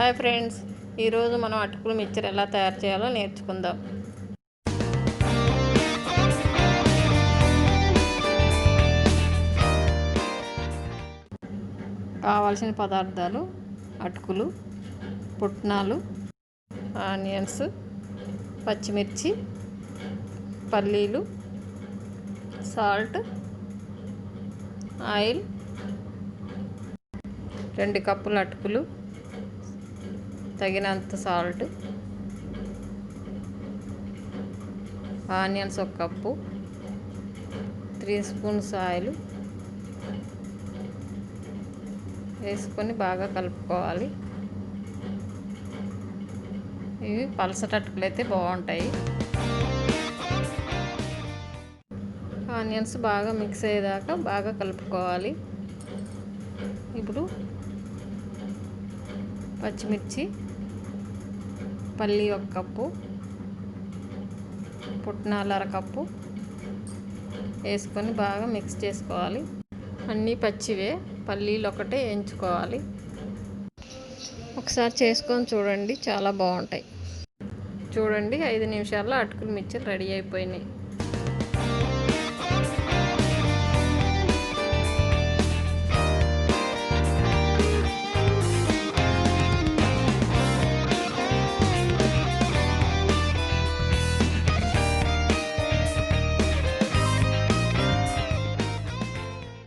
Hi friends, ఈరోజు మనం అటుకుల మిక్చర్ ఎలా తయారు చేయాలో నేర్చుకుందాం. కావాల్సిన పదార్థాలు: అటుకులు, పుట్నాలు, ఆనియన్స్, పచ్చిమిర్చి, పల్లీలు, సాల్ట్, ఆయిల్, 2 కప్పుల అటుకులు, తగినంత salt, onions 1 cup, 3 spoons oil వేసుకొని బాగా కలుపుకోవాలి. ఇవి పలసటి అటుకులు అయితే బాగుంటాయి. ఆనియన్స్ బాగా మిక్స్ అయ్యేదాకా బాగా కలుపుకోవాలి. ఇప్పుడు పచ్చిమిర్చి, పల్లి 1 కప్పు, పుట్నాలు 1/2 కప్పు వేసుకొని బాగా మిక్స్ చేసుకోవాలి. అన్నీ పచ్చివే, పల్లీలు ఒకటే వేయించుకోవాలి. ఒకసారి చేసుకొని చూడండి, చాలా బాగుంటాయి. చూడండి, 5 నిమిషాల్లో అటుకుల మిక్చర్ రెడీ అయిపోయినాయి.